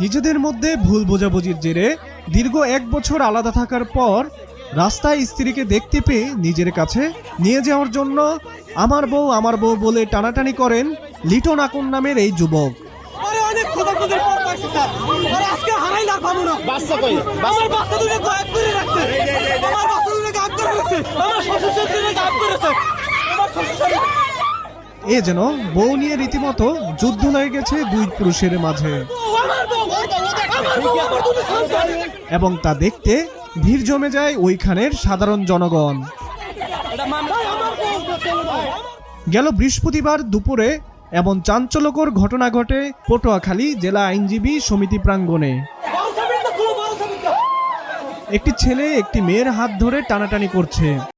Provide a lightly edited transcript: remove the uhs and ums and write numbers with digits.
নিজেদের মধ্যে ভুল বোঝাবুঝির জেরে দীর্ঘ 1 বছর আলাদা থাকার পর রাস্তায় স্ত্রীকে দেখতে পেয়ে নিজের কাছে নিয়ে যাওয়ার জন্য আমার বউ বলে টানাটানি করেন লিটন আকুন নামের এই যুবক। এ যেন বউ নিয়ে রীতিমতো যুদ্ধ লেগে গেছে দুই পুরুষের মাঝে, এবং তা দেখতে ভিড় জমে যায় ওইখানের সাধারণ জনগণ। গেল বৃহস্পতিবার দুপুরে এমন চাঞ্চল্যকর ঘটনা ঘটে পটুয়াখালী জেলা আইনজীবী সমিতি প্রাঙ্গণে। একটি ছেলে একটি মেয়ের হাত ধরে টানাটানি করছে।